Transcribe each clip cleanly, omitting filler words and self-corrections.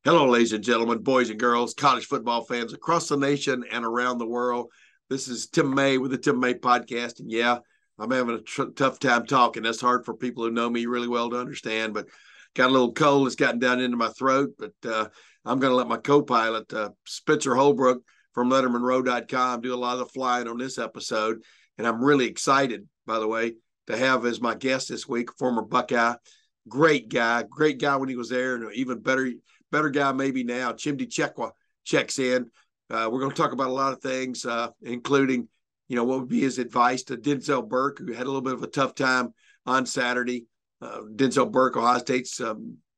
Hello, ladies and gentlemen, boys and girls, college football fans across the nation and around the world. This is Tim May with the Tim May podcast. And yeah, I'm having a tough time talking. That's hard for people who know me really well to understand, but got a little cold. It's gotten down into my throat, but I'm going to let my co-pilot, Spencer Holbrook from LettermenRow.com, do a lot of the flying on this episode. And I'm really excited, by the way, to have as my guest this week, former Buckeye, great guy when he was there, and even better guy maybe now. Chimdi Chekwa checks in. We're going to talk about a lot of things, including, what would be his advice to Denzel Burke, who had a little bit of a tough time on Saturday. Denzel Burke, Ohio State's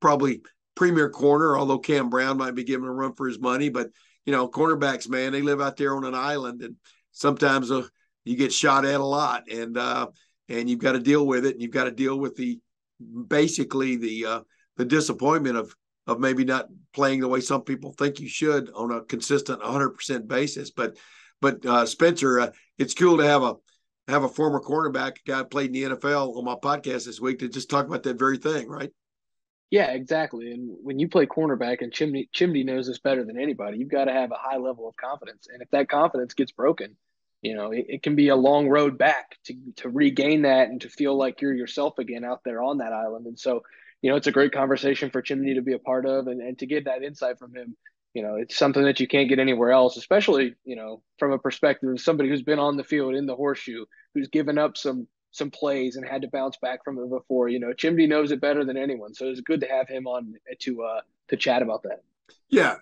probably premier corner, although Cam Brown might be giving a run for his money. But, cornerbacks, man, they live out there on an island, and sometimes you get shot at a lot, and you've got to deal with it, and you've got to deal with the disappointment of maybe not playing the way some people think you should on a consistent 100% basis. But Spencer, it's cool to have a former cornerback, a guy who played in the NFL, on my podcast this week to just talk about that very thing, right? Yeah, exactly. And when you play cornerback, and Chimney knows this better than anybody, you've got to have a high level of confidence. And if that confidence gets broken, it can be a long road back to regain that and to feel like you're yourself again out there on that island. And so, it's a great conversation for Chimney to be a part of, and to get that insight from him. It's something that you can't get anywhere else, especially, from a perspective of somebody who's been on the field in the horseshoe, who's given up some plays and had to bounce back from it before. Chimney knows it better than anyone. So it's good to have him on to chat about that. Yeah.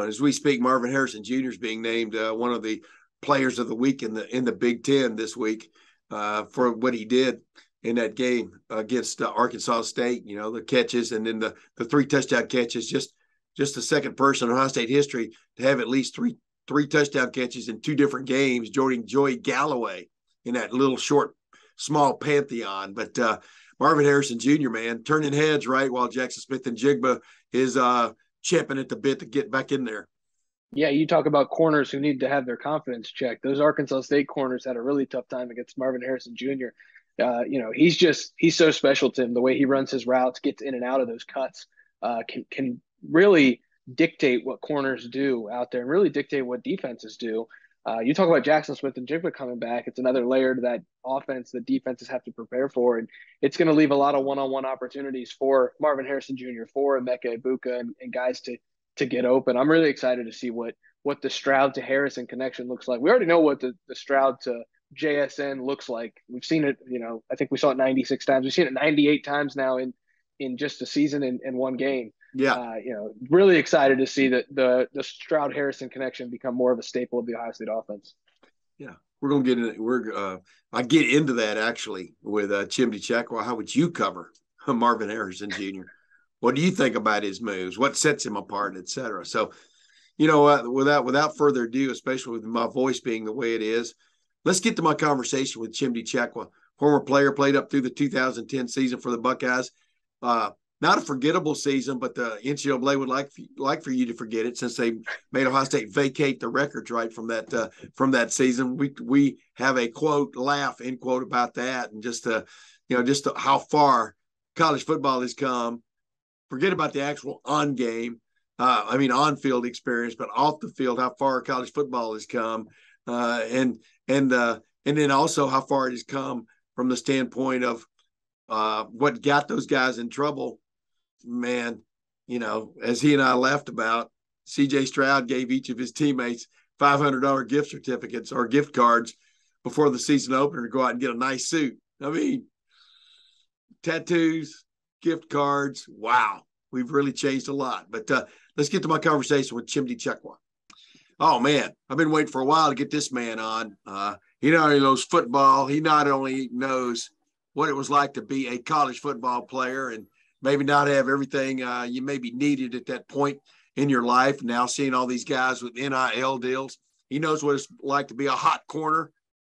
As we speak, Marvin Harrison Jr. is being named one of the players of the week in the Big Ten this week for what he did in that game against Arkansas State. The catches, and then the 3 touchdown catches, just the second person in Ohio State history to have at least three touchdown catches in 2 different games. Joey Galloway in that little short, small pantheon. But Marvin Harrison Jr., man, turning heads right while Jackson Smith-Njigba is champing at the bit to get back in there. Yeah, you talk about corners who need to have their confidence checked. Those Arkansas State corners had a really tough time against Marvin Harrison Jr. He's so special, Tim. The way he runs his routes, gets in and out of those cuts, can really dictate what corners do out there and really dictate what defenses do. You talk about Jackson Smith-Njigba coming back. It's another layer to that offense that defenses have to prepare for. And it's going to leave a lot of one-on-one opportunities for Marvin Harrison Jr., for Emeka Egbuka and guys to get open. I'm really excited to see what the Stroud to Harrison connection looks like. We already know what the Stroud to JSN looks like. We've seen it, I think we saw it 96 times. We've seen it 98 times now in just a season in one game. Yeah. Really excited to see that the Stroud Harrison connection become more of a staple of the Ohio State offense. Yeah. We're going to get into I get into that actually with Chimdi Chekwa. How would you cover Marvin Harrison Jr.? What do you think about his moves? What sets him apart, et cetera? So, without further ado, especially with my voice being the way it is, let's get to my conversation with Chimdi Chekwa, former player, played up through the 2010 season for the Buckeyes. Not a forgettable season, but the NCAA would like for you to forget it, since they made Ohio State vacate the records right from that season. We have a quote laugh end quote about that, and just how far college football has come. Forget about the actual on field experience, but off the field, how far college football has come, and then also how far it has come from the standpoint of what got those guys in trouble. Man, as he and I laughed about, CJ Stroud gave each of his teammates $500 gift certificates or gift cards before the season opener to go out and get a nice suit. I mean, tattoos, gift cards. Wow. We've really changed a lot. But let's get to my conversation with Chimdi Chekwa. Oh, man, I've been waiting for a while to get this man on. He not only knows football, he not only knows what it was like to be a college football player and maybe not have everything you maybe needed at that point in your life. Now seeing all these guys with NIL deals, he knows what it's like to be a hot corner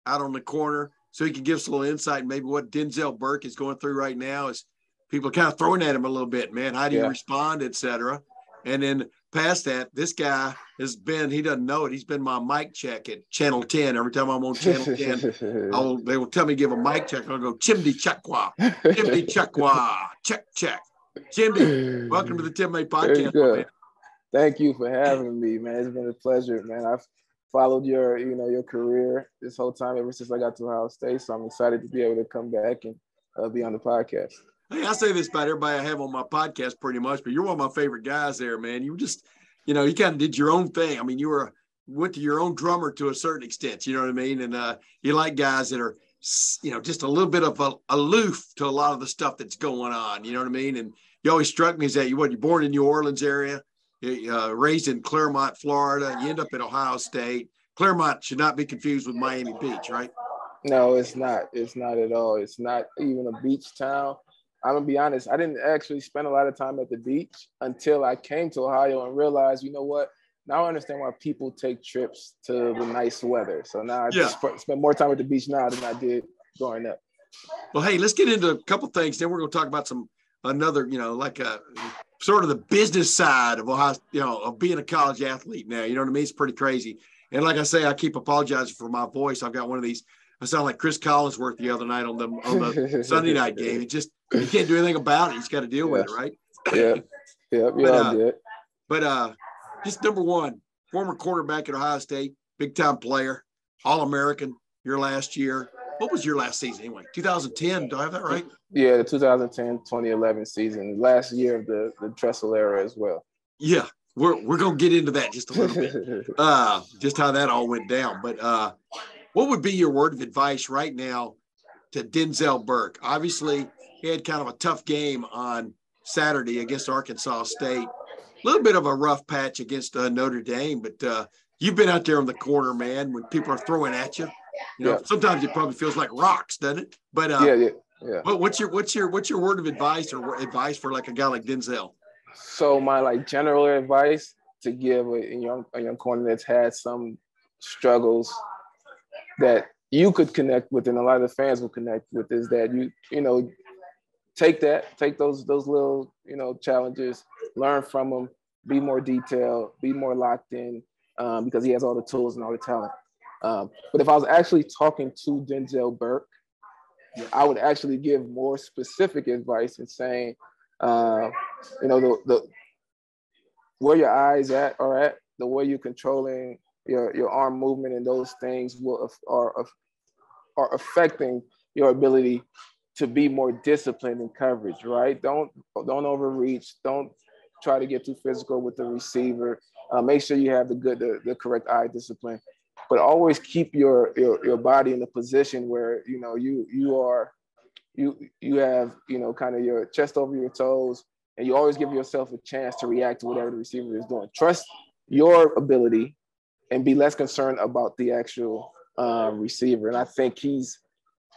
out on the corner. So he can give us a little insight in maybe what Denzel Burke is going through right now, as people are kind of throwing at him a little bit, man. How do you respond, et cetera? And then past that, this guy he doesn't know it. He's been my mic check at Channel 10. Every time I'm on Channel 10, they will tell me to give a mic check. I'll go, Chimdi Chekwa, Chimdi Chekwa, check. Chimdi, welcome to the Tim May podcast. Thank you for having me, man. It's been a pleasure, man. I've followed your career this whole time ever since I got to Ohio State. So I'm excited to be able to come back and be on the podcast. Hey, I say this about everybody I have on my podcast pretty much, but you're one of my favorite guys there, man. You were just, you kind of did your own thing. I mean, went to your own drummer to a certain extent, you know what I mean? And you like guys that are, just a little bit of aloof to a lot of the stuff that's going on, you know what I mean? And you always struck me as that you're born in New Orleans area, raised in Claremont, Florida. You end up at Ohio State. Claremont should not be confused with Miami Beach, right? No, it's not. It's not at all. It's not even a beach town. I'm going to be honest. I didn't actually spend a lot of time at the beach until I came to Ohio and realized, you know what? Now I understand why people take trips to the nice weather. So now I just spend more time at the beach now than I did growing up. Well, hey, let's get into a couple things. Then we're going to talk about another, like a sort of the business side of Ohio, of being a college athlete now. You know what I mean? It's pretty crazy. And like I say, I keep apologizing for my voice. I've got one of these. I sound like Chris Collinsworth the other night on the Sunday night game. It just, you can't do anything about it. You just got to deal with it, right? Yeah. You're all good. But just number one, former quarterback at Ohio State, big-time player, All-American your last year. What was your last season anyway? 2010, do I have that right? Yeah, the 2010-2011 season, last year of the Tressel era as well. Yeah, we're going to get into that just a little bit, just how that all went down. But what would be your word of advice right now to Denzel Burke? Obviously, he had kind of a tough game on Saturday against Arkansas State. A little bit of a rough patch against Notre Dame, but you've been out there on the corner, man, when people are throwing at you. Sometimes it probably feels like rocks, doesn't it? But yeah. But what's your word of advice or advice for like a guy like Denzel? So my general advice to give a young corner that's had some struggles that you could connect with and a lot of the fans will connect with is that you take those little challenges, learn from them, be more detailed, be more locked in, because he has all the tools and all the talent. But if I was actually talking to Denzel Burke, I would actually give more specific advice and saying, the where your eyes are at, the way you're controlling your arm movement and those things are affecting your ability to be more disciplined in coverage, right? Don't overreach. Don't try to get too physical with the receiver. Make sure you have the correct eye discipline, but always keep your body in a position where you have kind of your chest over your toes, and you always give yourself a chance to react to whatever the receiver is doing. Trust your ability and be less concerned about the actual receiver. And I think he's,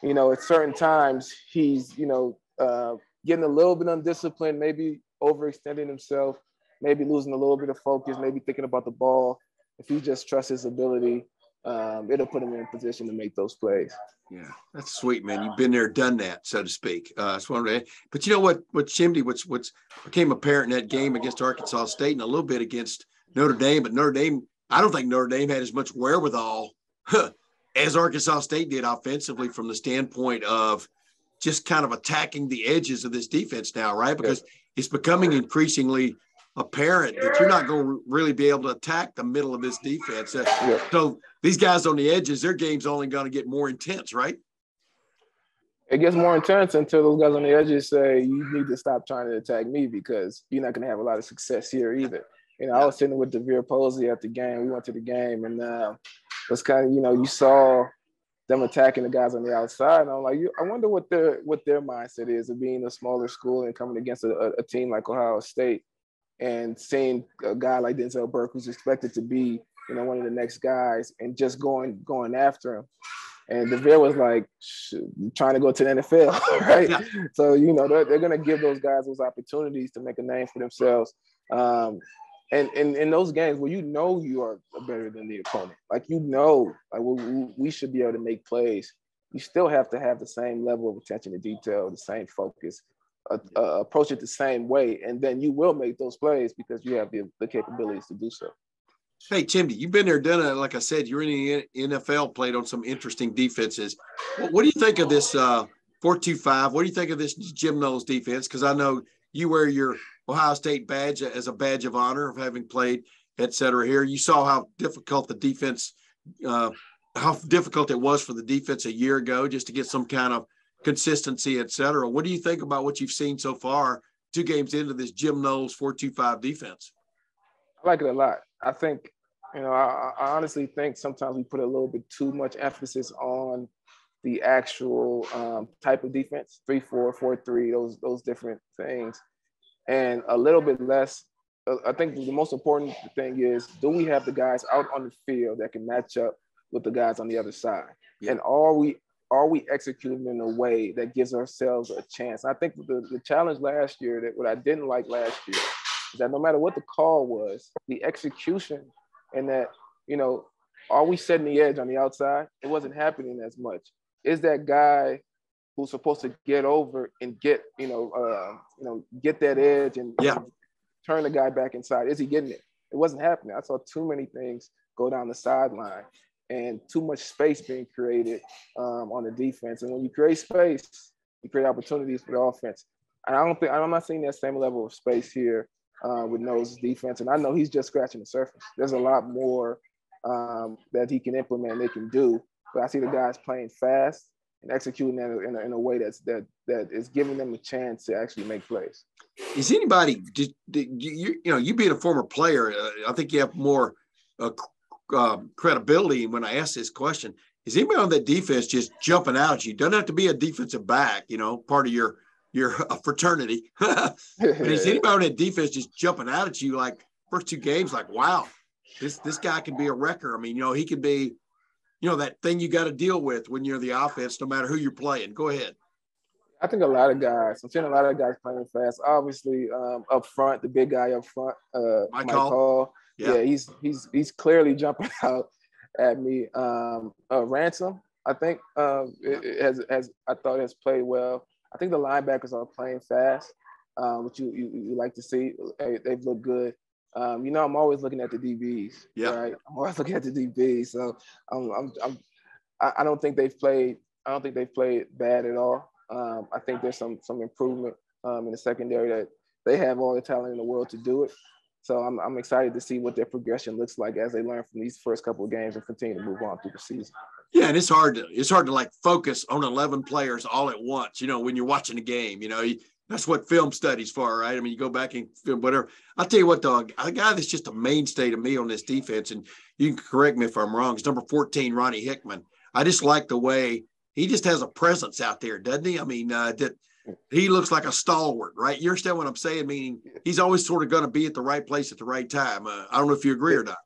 at certain times he's, getting a little bit undisciplined, maybe overextending himself, maybe losing a little bit of focus, maybe thinking about the ball. If he just trusts his ability, it'll put him in a position to make those plays. Yeah, that's sweet, man. You've been there, done that, so to speak. But you know what Chimdi, what's became apparent in that game against Arkansas State and a little bit against Notre Dame, but Notre Dame, I don't think Notre Dame had as much wherewithal as Arkansas State did offensively from the standpoint of just kind of attacking the edges of this defense now, right? Because it's becoming increasingly apparent that you're not going to really be able to attack the middle of this defense. So these guys on the edges, their game's only going to get more intense, right? It gets more intense until those guys on the edges say, you need to stop trying to attack me because you're not going to have a lot of success here either. I was sitting with DeVere Posey at the game. We went to the game, and it was kind of, you saw them attacking the guys on the outside. And I'm like, I wonder what their mindset is of being a smaller school and coming against a team like Ohio State and seeing a guy like Denzel Burke, who's expected to be, one of the next guys, and just going after him. And DeVere was like, trying to go to the NFL, right? Yeah. So, they're going to give those guys those opportunities to make a name for themselves. And in those games where you are better than the opponent, we should be able to make plays, you still have to have the same level of attention to detail, the same focus, approach it the same way, and then you will make those plays because you have the capabilities to do so. Hey, Chimdi, you've been there, done it. Like I said, you're in the NFL, played on some interesting defenses. What do you think of this 4-2-5? What do you think of this Jim Knowles defense? Because I know you wear your Ohio State badge as a badge of honor of having played, et cetera. Here, you saw how difficult the defense, how difficult it was for the defense a year ago just to get some kind of consistency, et cetera. What do you think about what you've seen so far, 2 games into this Jim Knowles 4-2-5 defense? I like it a lot. I think, I honestly think sometimes we put a little bit too much emphasis on the actual type of defense, 3-4, 4-3, those different things, and a little bit less. I think the most important thing is, do we have the guys out on the field that can match up with the guys on the other side? Yeah. And are we executing in a way that gives ourselves a chance? I think the challenge last year, that what I didn't like last year, is that no matter what the call was, the execution and that, are we setting the edge on the outside? It wasn't happening as much. Is that guy who's supposed to get over and get, get that edge and turn the guy back inside? Is he getting it? It wasn't happening. I saw too many things go down the sideline and too much space being created on the defense. And when you create space, you create opportunities for the offense. And I'm not seeing that same level of space here with Knowles' defense. And I know he's just scratching the surface. There's a lot more that he can implement and they can do. But I see the guys playing fast and executing that in a way that is giving them a chance to actually make plays. Is anybody, you being a former player, I think you have more credibility when I ask this question. Is anybody on that defense just jumping out at you? Doesn't have to be a defensive back, part of your fraternity. But is anybody on that defense just jumping out at you like first 2 games, like, wow, this guy can be a wrecker? I mean, he could be, that thing you got to deal with when you're the offense, no matter who you're playing. Go ahead. I think I'm seeing a lot of guys playing fast. Obviously, up front, the big guy up front, Mike Hall. Yeah, he's clearly jumping out at me. Ransom, I think, I thought has played well. I think the linebackers are playing fast, which you like to see. They've looked good. I'm always looking at the DBs. Yeah. Right. I'm always looking at the DBs. So I don't think they've played. I don't think they've played bad at all. I think there's some improvement in the secondary, that they have all the talent in the world to do it. So I'm excited to see what their progression looks like as they learn from these first couple of games and continue to move on through the season. Yeah, and it's hard to like focus on 11 players all at once. When you're watching a game, that's what film study's for, right? I mean, you go back and film whatever. I'll tell you what, dog, a guy that's just a mainstay to me on this defense, and you can correct me if I'm wrong, is number 14, Ronnie Hickman. I just like the way he just has a presence out there, doesn't he? I mean, that he looks like a stalwart, right? You understand what I'm saying? Meaning he's always sort of going to be at the right place at the right time. I don't know if you agree or not.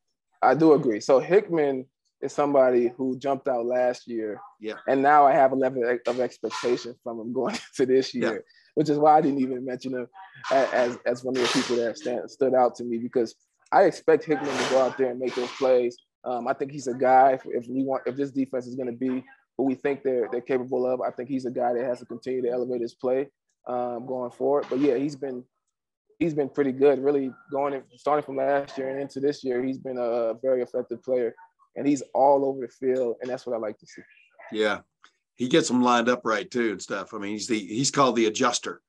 I do agree. So Hickman is somebody who jumped out last year. Yeah. And now I have a level of expectation from him going into this year, which is why I didn't even mention him as one of the people that stood out to me, because I expect Hickman to go out there and make those plays. I think he's a guy, if this defense is going to be who we think they're capable of, I think he's a guy that has to continue to elevate his play going forward. But yeah, he's been pretty good, really starting from last year and into this year. He's been a very effective player, and he's all over the field, and that's what I like to see. Yeah, he gets them lined up right too and stuff. I mean, he's called the adjuster,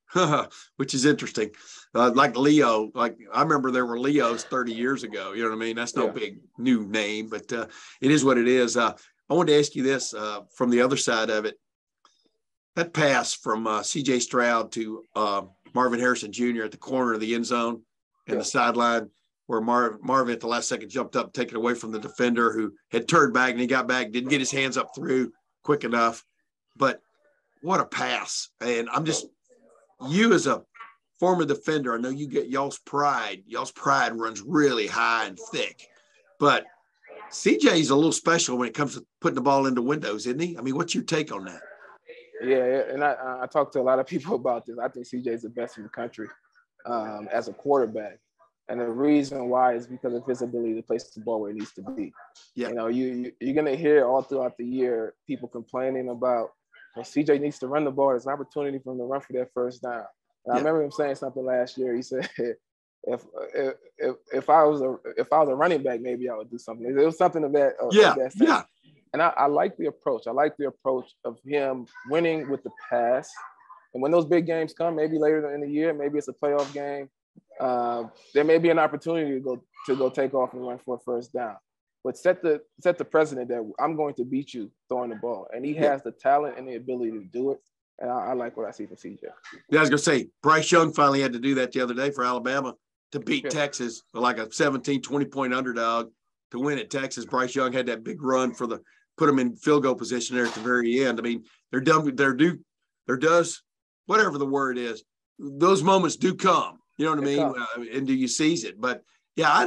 which is interesting. Like Leo, like I remember there were Leos 30 years ago. You know what I mean? That's no big new name, but it is what it is. I wanted to ask you this from the other side of it. That pass from C.J. Stroud to Marvin Harrison Jr. at the corner of the end zone and the sideline, where Marvin at the last second jumped up, taken away from the defender who had turned back, and he got back, didn't get his hands up through quick enough. But what a pass. And you as a former defender, I know you get y'all's pride runs really high and thick. But CJ's a little special when it comes to putting the ball into windows, isn't he? I mean, what's your take on that? Yeah, and I talked to a lot of people about this. I think CJ's the best in the country as a quarterback. And the reason why is because of his ability to place the ball where it needs to be. Yeah. You're going to hear all throughout the year people complaining about, CJ needs to run the ball. There's an opportunity for him to run for that first down. And I remember him saying something last year. He said, if I was a running back, maybe I would do something. It was something of that. Yeah. And I like the approach. I like the approach of him winning with the pass. And when those big games come, maybe later in the year, maybe it's a playoff game, there may be an opportunity to go take off and run for a first down. But set the precedent that I'm going to beat you throwing the ball. And he has the talent and the ability to do it. And I like what I see from CJ. Yeah, I was going to say, Bryce Young finally had to do that the other day for Alabama to beat Texas, like a 17, 20-point underdog to win at Texas. Bryce Young had that big run put them in field goal position there at the very end. I mean, there does, whatever the word is, those moments do come. You know what I mean? And do you seize it? But yeah, I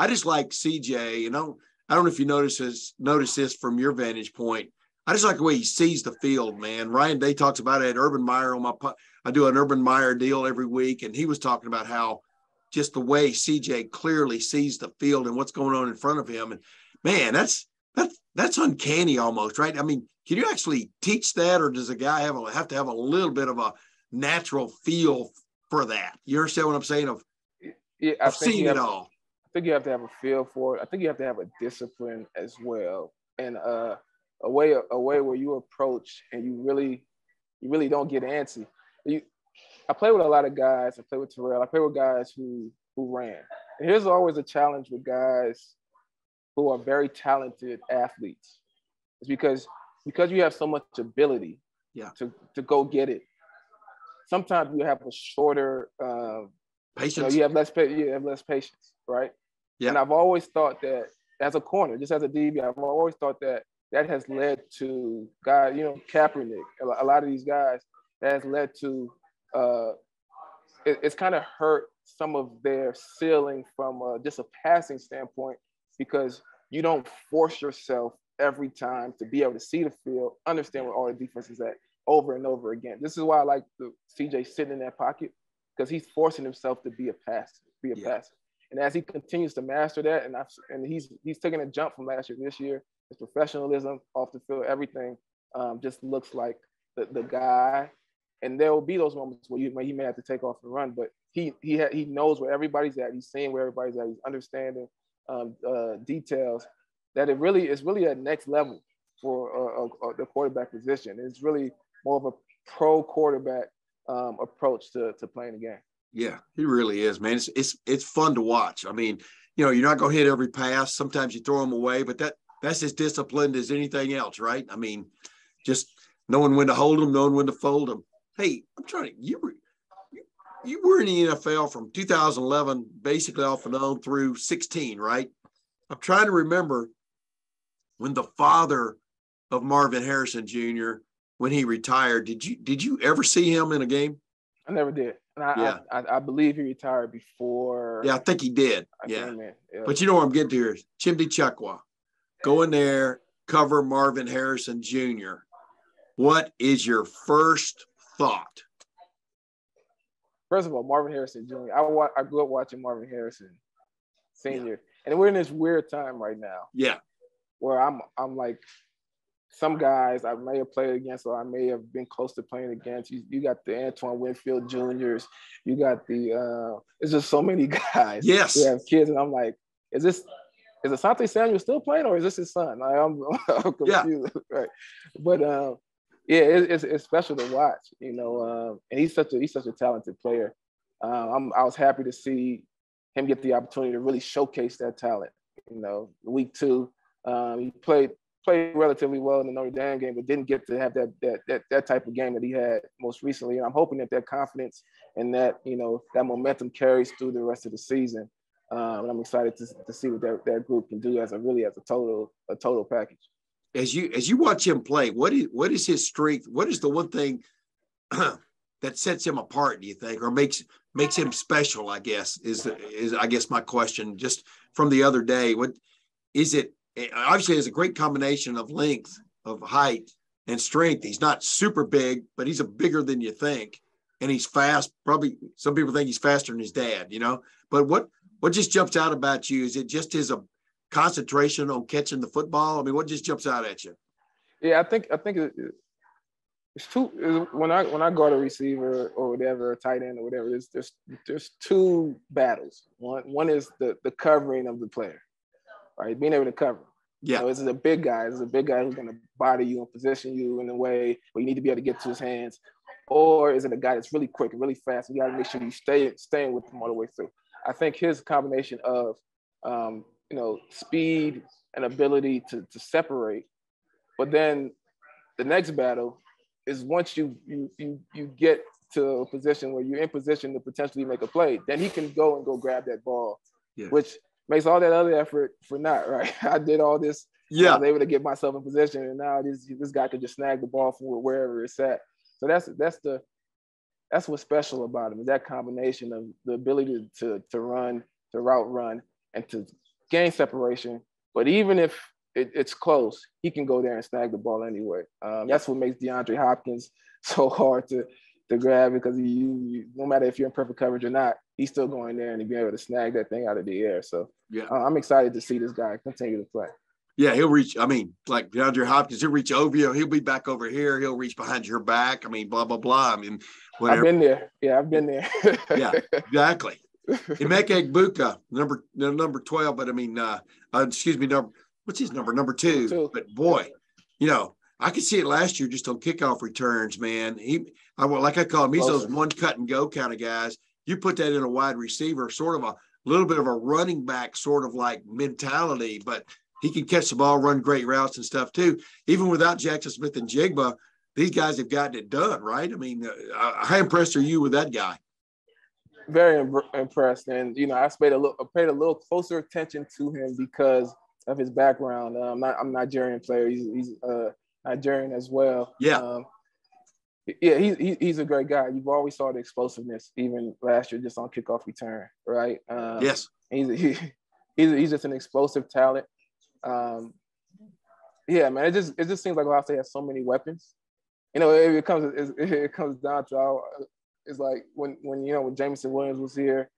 just like CJ. You know, I don't know if you notice this from your vantage point. I just like the way he sees the field, man. Ryan Day talks about it at Urban Meyer I do an Urban Meyer deal every week, and he was talking about how just the way CJ clearly sees the field and what's going on in front of him. And man, that's uncanny almost, right? I mean, can you actually teach that, or does a guy have to have a little bit of a natural feel for that? You understand what I'm saying? I've seen it all. I think you have to have a feel for it. I think you have to have a discipline as well, and a way where you approach and you really don't get antsy. I play with a lot of guys. I play with Terrell. I play with guys who ran. And here's always a challenge with guys who are very talented athletes. It's because you have so much ability to go get it. Sometimes you have a shorter patience. You have less patience, right? Yeah. And I've always thought that as a corner, just as a DB, I've always thought that has led to guys, Kaepernick, a lot of these guys, that has led to it's kind of hurt some of their ceiling from just a passing standpoint, because you don't force yourself every time to be able to see the field, understand where all the defense is at over and over again. This is why I like the CJ sitting in that pocket, because he's forcing himself to be a passer. And as he continues to master that, and he's taking a jump from last year to this year, his professionalism off the field, everything just looks like the guy. And there will be those moments where he may have to take off and run, but he knows where everybody's at. He's seeing where everybody's at. He's understanding details. That is really at next level for the quarterback position. It's really more of a pro quarterback approach to playing the game. Yeah, he really is, man. It's fun to watch. I mean, you're not going to hit every pass. Sometimes you throw them away, but that's as disciplined as anything else, right? I mean, just knowing when to hold them, knowing when to fold them. Hey, I'm trying to. You were in the NFL from 2011, basically off and on through 16, right? I'm trying to remember when the father of Marvin Harrison Jr., when he retired. Did you ever see him in a game? I never did. And I believe he retired before. Yeah, I think he did. Yeah. But you know what I'm getting to here is Chimdi Chekwa. Go in there, cover Marvin Harrison Jr. What is your first thought? First of all, Marvin Harrison Jr. I grew up watching Marvin Harrison Sr. And we're in this weird time right now. Yeah. Where I'm like, some guys I may have played against or I may have been close to playing against. You got the Antoine Winfield Juniors. You got the it's just so many guys. Yes. Who have kids, and I'm like, is Asante Samuel still playing, or is this his son? I'm confused. Yeah. Right. But it's special to watch, and he's such a talented player. I was happy to see him get the opportunity to really showcase that talent. Week 2, he played relatively well in the Notre Dame game, but didn't get to have that type of game that he had most recently. And I'm hoping that confidence and that that momentum carries through the rest of the season. And I'm excited to see what that group can do as a total package. As you watch him play, what is his strength? What is the one thing that sets him apart, do you think, or makes him special? I guess is I guess my question just from the other day. What is it? Obviously, it's a great combination of length, of height, and strength. He's not super big, but he's bigger than you think, and he's fast. Probably some people think he's faster than his dad, But what just jumps out about you? Is it just his concentration on catching the football? I mean, what just jumps out at you? Yeah, I think it's two. When I guard a receiver or whatever, a tight end or whatever, there's two battles. One is the covering of the player, right? Being able to cover. Yeah. This is a big guy. This is a big guy who's going to body you and position you in a way where you need to be able to get to his hands. or is it a guy that's really quick and really fast? You got to make sure you staying with him all the way through. I think his combination of speed and ability to separate, but then the next battle is once you get to a position where you're in position to potentially make a play, then he can go grab that ball, which makes all that other effort for naught, right? I did all this. Yeah, I was able to get myself in position, and now this guy could just snag the ball from wherever it's at. So that's what's special about him, is that combination of the ability to run, to route run, and to gain separation. But even if it's close, he can go there and snag the ball anyway. That's what makes DeAndre Hopkins so hard to grab, because you no matter if you're in perfect coverage or not, he's still going there and be able to snag that thing out of the air. So I'm excited to see this guy continue to play. Yeah, he'll reach. I mean, like DeAndre Hopkins, he'll reach over you. He'll be back over here. He'll reach behind your back. I mean, blah, blah, blah. I mean, whatever. I've been there. Yeah, I've been there. Yeah, exactly. Emeka Egbuka, number 12, but I mean, excuse me, what's his number? Number 2. But boy, I could see it last year just on kickoff returns, man. Like I call him, he's those one cut and go kind of guys. You put that in a wide receiver, sort of a little bit of a running back sort of like mentality, but he can catch the ball, run great routes and stuff too. Even without Jackson Smith and Jigba, these guys have gotten it done, right? I mean, how impressed are you with that guy? Very impressed, and I paid a little closer attention to him because of his background. I'm a Nigerian player. He's Nigerian as well. Yeah. He's a great guy. You've always saw the explosiveness, even last year, just on kickoff return, right? Yes. He's just an explosive talent. Yeah, man. It just seems like Ohio State has so many weapons. It comes down to it's like when Jameson Williams was here,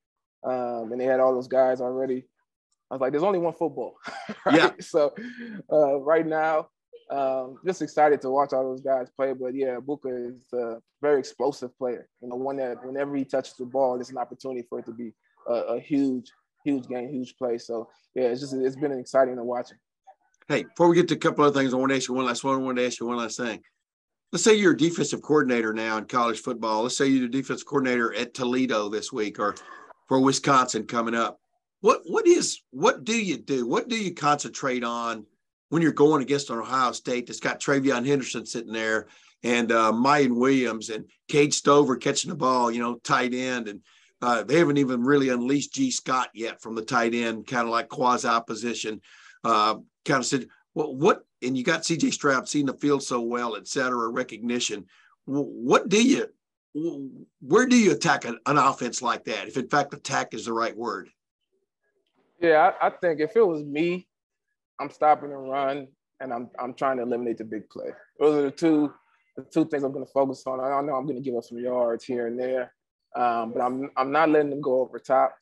and they had all those guys already. I was like, there's only one football, right? Yeah. So right now, just excited to watch all those guys play. But yeah, Buka is a very explosive player. One that whenever he touches the ball, there's an opportunity for it to be a huge game, huge play. So yeah, it's been exciting to watch him. Hey, before we get to a couple other things, I want to ask you one last one. I want to ask you one last thing. Let's say you're a defensive coordinator now in college football. Let's say you're the defensive coordinator at Toledo this week or for Wisconsin coming up. What do you do? What do you concentrate on when you're going against an Ohio State that's got Travion Henderson sitting there and Mayan Williams and Cade Stover catching the ball, tight end, and they haven't even really unleashed G. Scott yet from the tight end, kind of like quasi position. Kind of said, what? And you got C.J. Stroud seeing the field so well, et cetera, recognition. Where do you attack an offense like that? If in fact attack is the right word. Yeah, I think if it was me, I'm stopping and run, and I'm trying to eliminate the big play. Those are the two things I'm going to focus on. I know I'm going to give up some yards here and there, but I'm not letting them go over top.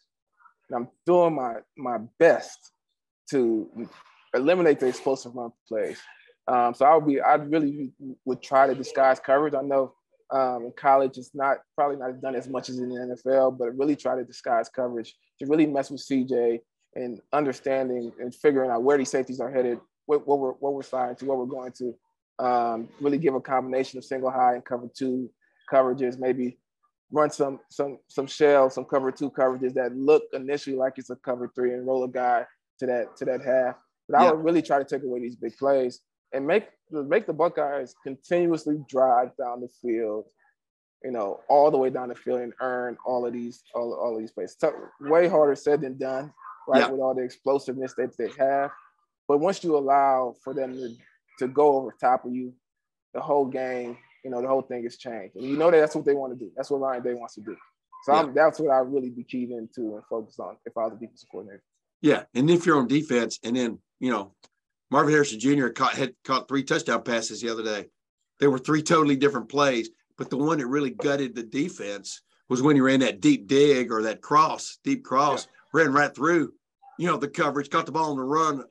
And I'm doing my best to eliminate the explosive run plays. So I really would try to disguise coverage. I know in college it's probably not done as much as in the NFL, but really try to disguise coverage to really mess with CJ and understanding and figuring out where these safeties are headed, what we're sliding to, what we're going to. Really give a combination of single high and cover 2 coverages, maybe run some shell, some cover 2 coverages that look initially like it's a cover 3 and roll a guy to that half. But I would really try to take away these big plays and make the Buckeyes continuously drive down the field, all the way down the field and earn all of these plays. Tough, way harder said than done, right? Yeah. With all the explosiveness that they have. But once you allow for them to go over top of you, the whole game, the whole thing has changed. And that's what they want to do. That's what Ryan Day wants to do. So that's what I really be keyed into and focus on if I was a defensive coordinator. Yeah, and if you're on defense, and then Marvin Harrison Jr. caught 3 touchdown passes the other day. They were 3 totally different plays, but the one that really gutted the defense was when he ran that deep dig or that deep cross, ran right through, the coverage, caught the ball on the run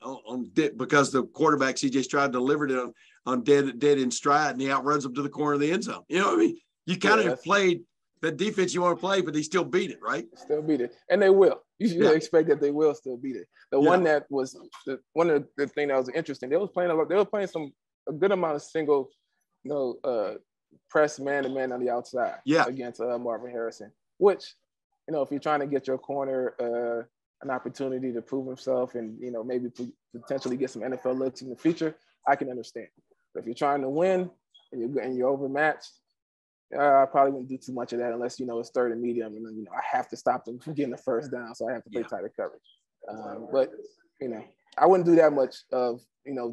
because the quarterback C.J. Stroud delivered it on dead in stride, and he outruns him to the corner of the end zone. You know what I mean? You kind of played that defense you want to play, but they still beat it, right? Still beat it, and they will. You should expect that they will still beat it. One that was one of the thing that was interesting. They were playing a good amount of single, press man-to-man on the outside against Marvin Harrison, which, if you're trying to get your corner an opportunity to prove himself and, maybe potentially get some NFL looks in the future, I can understand. But if you're trying to win and you're overmatched, I probably wouldn't do too much of that unless, it's third and medium. And then, I have to stop them from getting the first down. So I have to play tighter coverage. But, I wouldn't do that much of,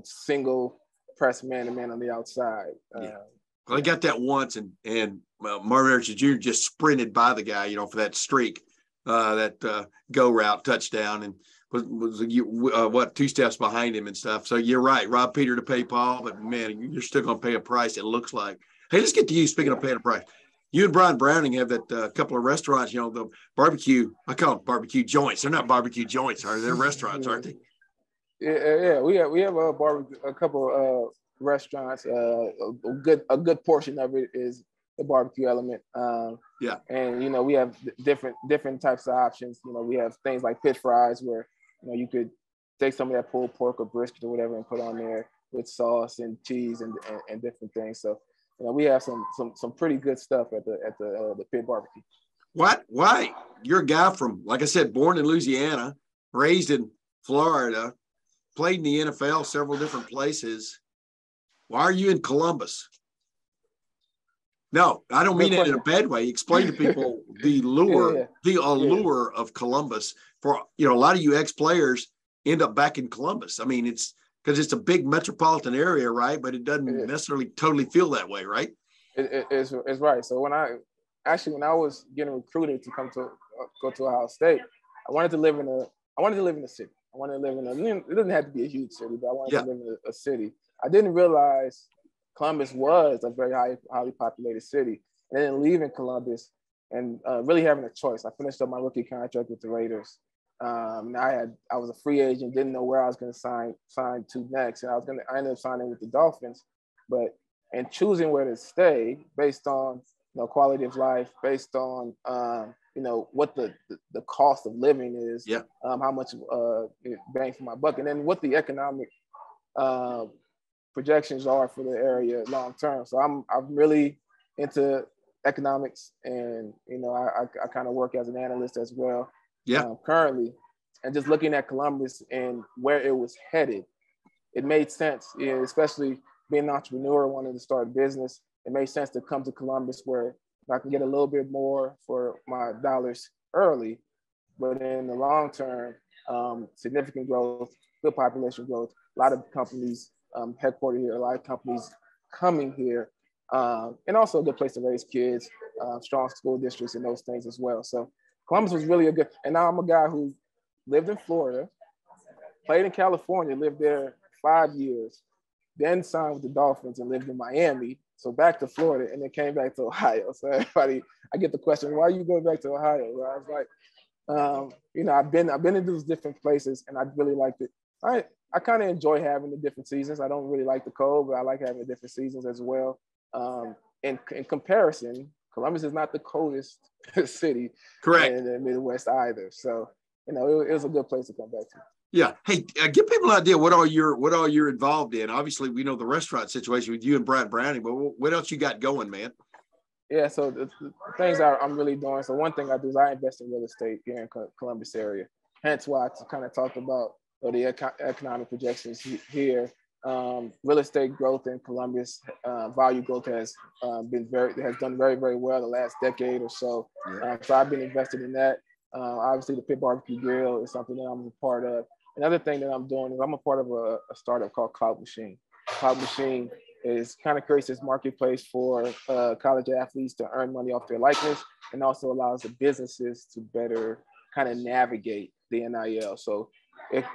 single press man-to-man on the outside. Well, I got that once, and Marvin Harrison Jr. just sprinted by the guy, for that streak, that go route touchdown, and was 2 steps behind him and stuff. So you're right, rob Peter to pay Paul, but man, you're still going to pay a price. It looks like. Hey, let's get to you. Speaking of paying a price, you and Brian Browning have that couple of restaurants. The barbecue. I call them barbecue joints. They're not barbecue joints, are they? They're restaurants, aren't they? Yeah. We have a couple restaurants. A good portion of it is the barbecue element. And we have different types of options. We have things like pit fries where you could take some of that pulled pork or brisket or whatever and put on there with sauce and cheese and different things. So we have some pretty good stuff at the pit barbecue. What? Why? You're a guy from, like I said, born in Louisiana, raised in Florida, played in the NFL several different places. Why are you in Columbus? No, I don't mean it in a bad way. Explain to people the allure of Columbus. For a lot of you ex-players end up back in Columbus. I mean, it's because it's a big metropolitan area, right? But it doesn't necessarily totally feel that way, right? It's right. So when I was getting recruited to go to Ohio State, I wanted to live in a city. I wanted to live it doesn't have to be a huge city, but I wanted to live in a city. I didn't realize Columbus was a very highly populated city. And then leaving Columbus and really having a choice. I finished up my rookie contract with the Raiders. And I was a free agent, didn't know where I was going to sign to next. And I ended up signing with the Dolphins. But in choosing where to stay based on quality of life, based on what the cost of living is, how much bang for my buck, and then what the economic projections are for the area long term. So I'm really into economics, and I kind of work as an analyst as well. Currently, and just looking at Columbus and where it was headed, it made sense. Especially being an entrepreneur, wanting to start a business, it made sense to come to Columbus where I can get a little bit more for my dollars early, but in the long term, significant growth, good population growth, a lot of companies headquartered here, a lot of companies coming here, and also a good place to raise kids, strong school districts and those things as well. So Columbus was really and now I'm a guy who lived in Florida, played in California, lived there 5 years, then signed with the Dolphins and lived in Miami. So back to Florida, and then came back to Ohio. So everybody, I get the question, why are you going back to Ohio? Well, I was like, I've been in those different places, and I really liked it. I kind of enjoy having the different seasons. I don't really like the cold, but I like having the different seasons as well. In comparison, Columbus is not the coldest city in the Midwest either. So, it was a good place to come back to. Yeah. Hey, give people an idea what all you're involved in. Obviously, we know the restaurant situation with you and Brad Browning, but what else you got going, man? Yeah, so the things I'm really doing. So one thing I do is I invest in real estate here in Columbus area. Hence why I kind of talked about the economic projections here. Real estate growth in Columbus, value growth has done very, very well the last decade or so. So I've been invested in that. Obviously, the Pit Barbecue Grill is something that I'm a part of. Another thing that I'm doing is I'm a part of a startup called Cloud Machine. Cloud Machine kind of creates this marketplace for college athletes to earn money off their likeness, and also allows the businesses to better kind of navigate the NIL. So it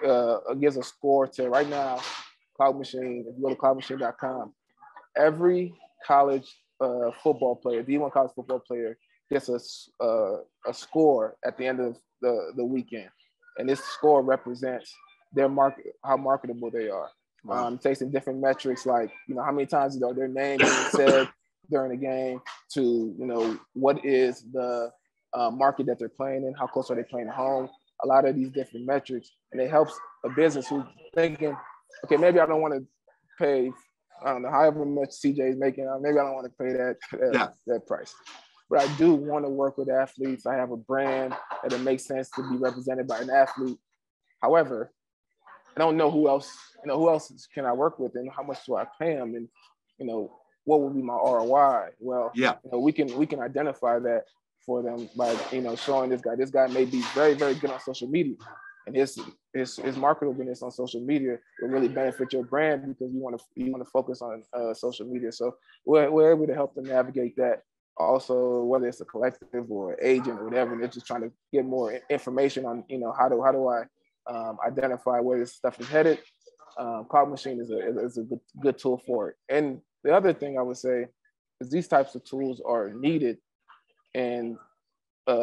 gives a score to right now, Cloud Machine. If you go to cloudmachine.com, every college football player, D1 college football player, gets a score at the end of the weekend. And this score represents their market, how marketable they are. Wow. Takes in different metrics like, how many times their name is said during the game, to, what is the market that they're playing in, how close are they playing at home, a lot of these different metrics. And it helps a business who's thinking, okay, maybe I don't want to pay I don't know, however much CJ is making. Maybe I don't want to pay that price. But I do want to work with athletes. I have a brand that it makes sense to be represented by an athlete. However, I don't know who else can I work with, and how much do I pay them, and what would be my ROI? Well, we can identify that for them by showing this guy may be very, very good on social media, and his marketability on social media will really benefit your brand, because you want to focus on social media. So we're able to help them navigate that. Also, whether it's a collective or an agent or whatever, they're just trying to get more information on how do I identify where this stuff is headed. Cloud Machine is a good tool for it. And the other thing I would say is these types of tools are needed in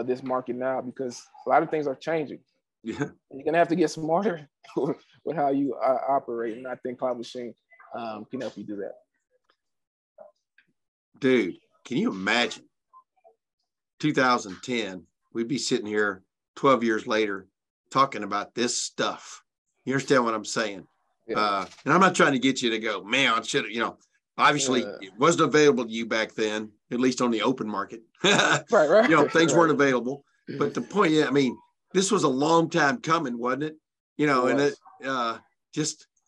this market now, because a lot of things are changing. Yeah, you're gonna have to get smarter with how you operate, and I think Cloud Machine can help you do that. Dude, can you imagine 2010? We'd be sitting here 12 years later talking about this stuff. You understand what I'm saying? Yeah. And I'm not trying to get you to go, man, I should have, obviously it wasn't available to you back then, at least on the open market. Right. Things weren't available. But the point, this was a long time coming, wasn't it?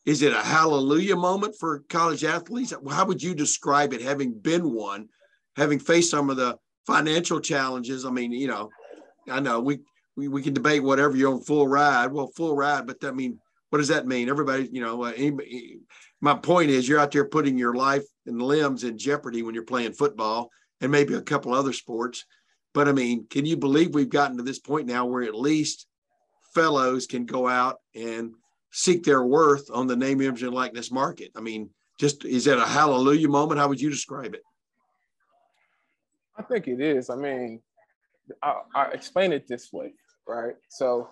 Is it a hallelujah moment for college athletes? How would you describe it, having been one, having faced some of the financial challenges? I mean, I know we can debate whatever you're on full ride. Well, full ride, but what does that mean? Everybody, my point is you're out there putting your life and limbs in jeopardy when you're playing football and maybe a couple other sports. But can you believe we've gotten to this point now where at least fellows can go out and seek their worth on the name, image, and likeness market? Is that a hallelujah moment? How would you describe it? I think it is. I explain it this way, right? So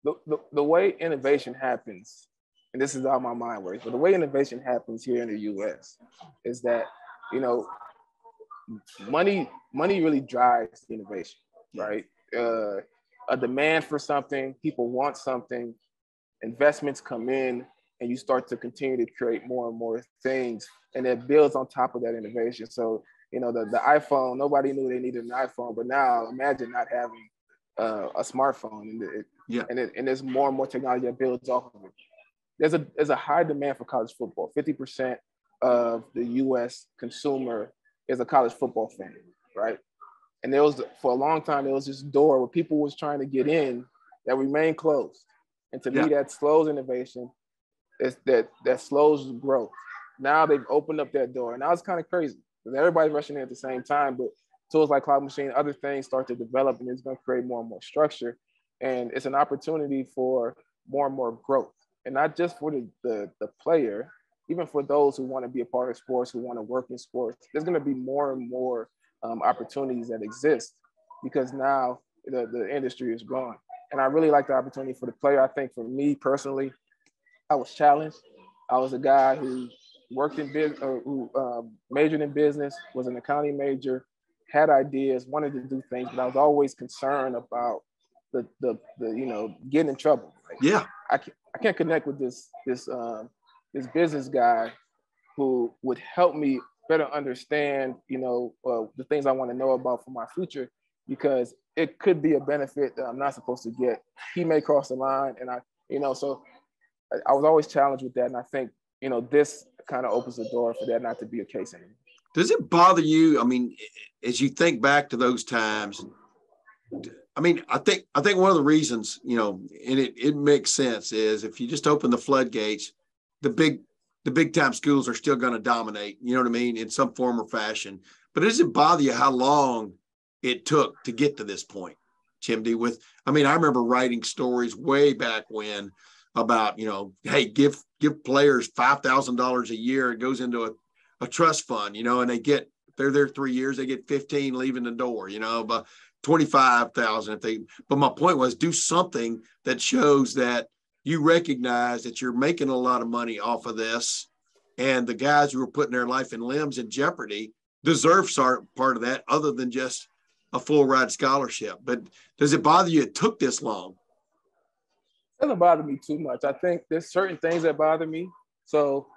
the way innovation happens, and this is how my mind works, but the way innovation happens here in the US is that, money really drives the innovation, right? A demand for something, people want something, investments come in, and you start to continue to create more and more things, and it builds on top of that innovation. So, the iPhone, nobody knew they needed an iPhone, but now imagine not having a smartphone, and there's more and more technology that builds off of it. There's a high demand for college football. 50% of the U.S. consumer is a college football fan, right? And for a long time, there was this door where people was trying to get in that remained closed. And to me, that slows innovation. That slows growth. Now they've opened up that door. And now it's kind of crazy because everybody's rushing in at the same time. But tools like Cloud Machine, other things start to develop, and it's going to create more and more structure. And it's an opportunity for more and more growth. And not just for the player, even for those who want to be a part of sports, who want to work in sports. There's going to be more and more opportunities that exist because now the industry is growing. And I really like the opportunity for the player. I think for me personally, I was challenged. I was a guy who worked in business, who majored in business, was an accounting major, had ideas, wanted to do things, but I was always concerned about the getting in trouble. I can't connect with this business guy who would help me better understand, the things I want to know about for my future, because it could be a benefit that I'm not supposed to get. He may cross the line, and so I was always challenged with that. And I think, this kind of opens the door for that not to be a case anymore. Does it bother you? As you think back to those times, I think one of the reasons, and it makes sense, is if you just open the floodgates, the big time schools are still going to dominate, in some form or fashion. But does it bother you how long it took to get to this point, Chimdi? I remember writing stories way back when about, hey, give players $5,000 a year. It goes into a trust fund, and they're there 3 years, they get 15 leaving the door, but 25,000 but my point was, do something that shows that you recognize that you're making a lot of money off of this, and the guys who are putting their life and limbs in jeopardy deserve part of that, other than just a full ride scholarship. But does it bother you it took this long? It doesn't bother me too much. I think there's certain things that bother me. So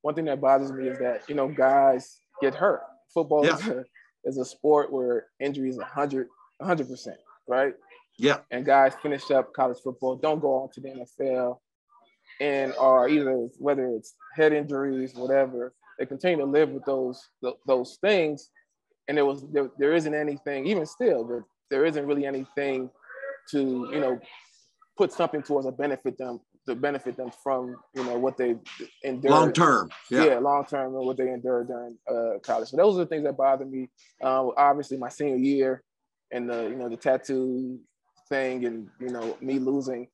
one thing that bothers me is that, you know, guys get hurt. Football is a sport where injuries 100%, right? Yeah. And guys finish up college football, don't go on to the NFL, and are either, whether it's head injuries, whatever, they continue to live with those things. And there isn't anything, even still, but there isn't really anything to, you know, put something towards to benefit them from, you know, what they endured long term. Long term, and what they endured during college. So those are the things that bother me. Obviously, my senior year and the tattoo thing, and, you know, me losing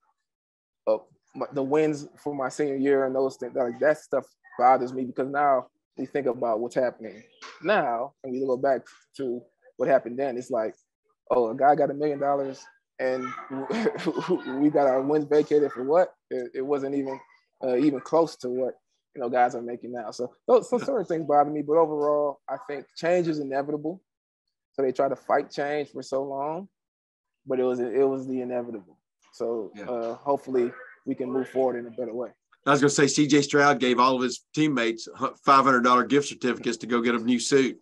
the wins for my senior year and those things, like that stuff bothers me, because now we think about what's happening now and we go back to what happened then. It's like, oh, a guy got $1 million and we got our wins vacated for what? It wasn't even close to what, you know, guys are making now. So those sort of things bother me, but overall, I think change is inevitable. So they try to fight change for so long, but it was the inevitable. So hopefully we can move forward in a better way. I was going to say, C.J. Stroud gave all of his teammates $500 gift certificates to go get a new suit,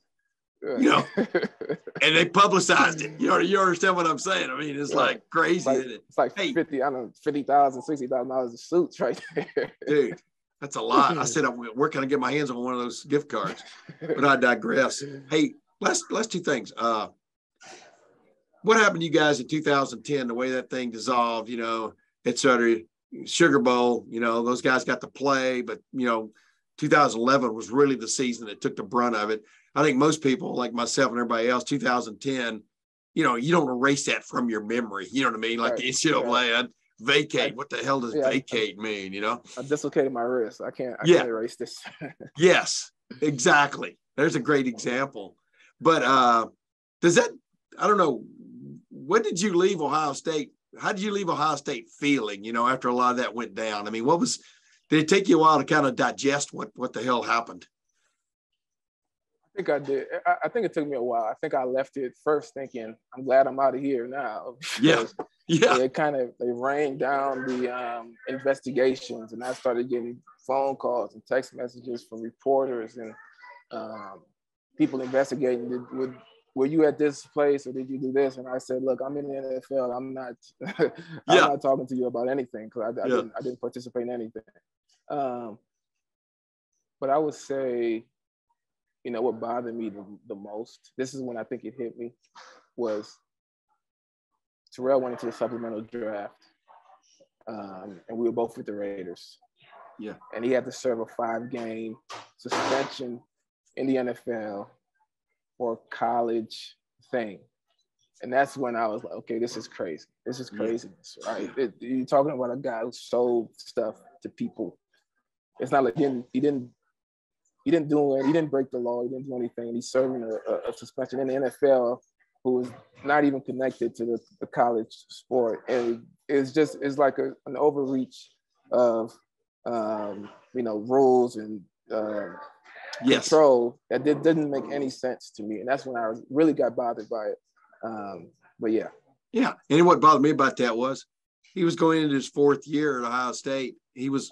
you know, and they publicized it. You understand what I'm saying? I mean, it's like crazy. It's like $50,000, $60,000 of suits right there. Dude, that's a lot. I said, where can I get my hands on one of those gift cards? But I digress. Hey, last two things. What happened to you guys in 2010, the way that thing dissolved, you know, et cetera? Sugar Bowl, you know, those guys got to play, but, you know, 2011 was really the season that took the brunt of it. I think most people, like myself and everybody else, 2010, you know, you don't erase that from your memory. You know what I mean? Like the NCAA, vacate. What the hell does vacate mean? You know, I dislocated my wrist. I can't erase this. Yes, exactly. There's a great example. But does that, I don't know, when did you leave Ohio State? How did you leave Ohio State feeling, you know, after a lot of that went down? I mean, did it take you a while to kind of digest what the hell happened? I think I did. I think it took me a while. I think I left it first thinking, I'm glad I'm out of here now. Yeah. They rained down the investigations, and I started getting phone calls and text messages from reporters and people investigating. Were you at this place or did you do this? And I said, look, I'm in the NFL. I'm not talking to you about anything, because I didn't participate in anything. But I would say, you know, what bothered me the most, this is when I think it hit me, was Terrell went into the supplemental draft, and we were both with the Raiders. Yeah. And he had to serve a 5-game suspension in the NFL for a college thing. And that's when I was like, okay, this is crazy. This is craziness, right? You're talking about a guy who sold stuff to people. It's not like he didn't break the law. He didn't do anything. He's serving a suspension in the NFL, who is not even connected to the college sport. And it's like an overreach of, you know, rules and control that didn't make any sense to me. And that's when I really got bothered by it. But yeah. Yeah. And what bothered me about that was he was going into his 4th year at Ohio State. It was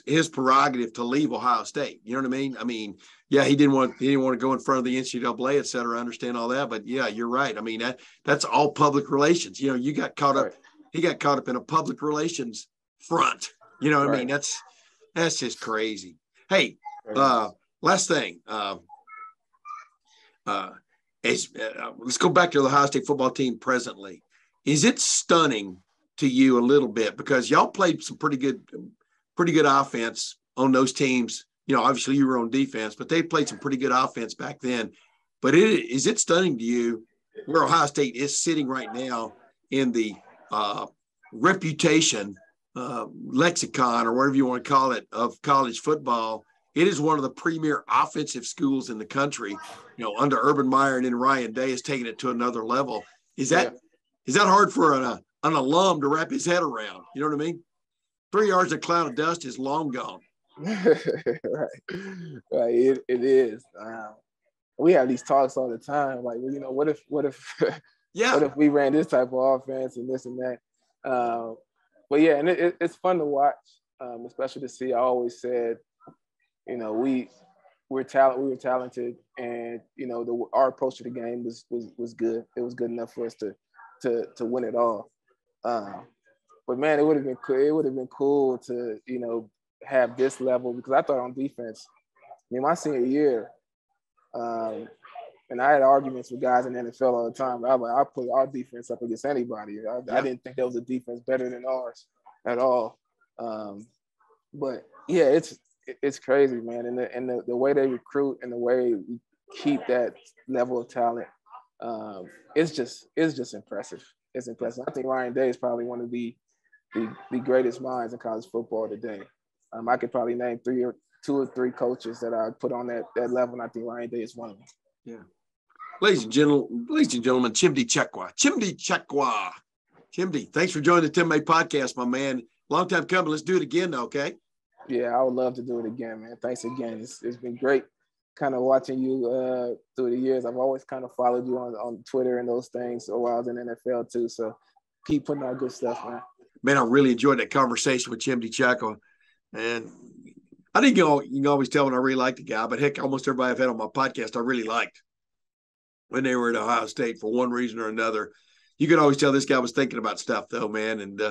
his prerogative to leave Ohio State. You know what I mean? I mean, yeah, he didn't want to go in front of the NCAA, et cetera. I understand all that, but yeah, you're right. I mean, that's all public relations. You know, you got caught up. He got caught up in a public relations front. You know what I mean? That's just crazy. Hey, last thing. Let's go back to the Ohio State football team presently. Is it stunning to you a little bit, because y'all played some pretty good offense on those teams? You know, obviously you were on defense, but they played some pretty good offense back then. But is it stunning to you where Ohio State is sitting right now in the reputation lexicon, or whatever you want to call it, of college football? It is one of the premier offensive schools in the country. You know, under Urban Meyer and then Ryan Day has taken it to another level. Is that hard for an alum to wrap his head around? You know what I mean? 3 yards of cloud of dust is long gone. Right. It is. We have these talks all the time. Like, well, you know, what if what if we ran this type of offense and this and that? But yeah, and it's fun to watch, especially to see. I always said, you know, we're talented. We were talented, and you know, our approach to the game was good. It was good enough for us to win it all. But man, it would have been cool. It would have been cool to, you know, have this level, because I thought on defense, I mean, my senior year, and I had arguments with guys in the NFL all the time. I put our defense up against anybody. I didn't think there was a defense better than ours at all. But yeah, it's crazy, man. And the way they recruit and the way we keep that level of talent, it's just impressive. It's impressive. I think Ryan Day is probably one of the greatest minds in college football today. I could probably name two or three coaches that I put on that level, and I think Ryan Day is one of them. Yeah. Ladies and gentlemen, Chimdi Chekwa. Chimdi Chekwa. Chimdi, thanks for joining the Tim May podcast, my man. Long time coming. Let's do it again, though, okay? Yeah, I would love to do it again, man. Thanks again. It's been great kind of watching you through the years. I've always kind of followed you on Twitter and those things while I was in the NFL too. So keep putting out good stuff, man. Man, I really enjoyed that conversation with Chimdi Chekwa. And I think you can always tell when I really like the guy, but heck, almost everybody I've had on my podcast I really liked when they were at Ohio State for one reason or another. You could always tell this guy was thinking about stuff, though, man. And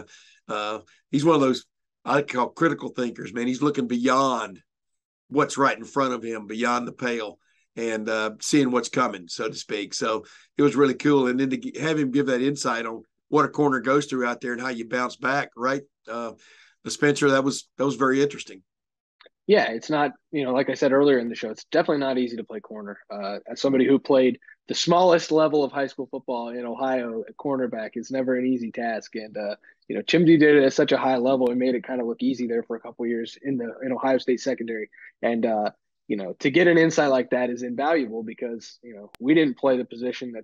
he's one of those I call critical thinkers, man. He's looking beyond what's right in front of him, beyond the pale, and seeing what's coming, so to speak. So it was really cool. And then to have him give that insight on what a corner goes through out there and how you bounce back, right? Spencer, that was very interesting. Yeah, it's not, like I said earlier in the show, it's definitely not easy to play corner. As somebody who played the smallest level of high school football in Ohio at cornerback, it's never an easy task. And, Chimdi did it at such a high level and made it kind of look easy there for a couple of years in Ohio State secondary. And, to get an insight like that is invaluable because, we didn't play the position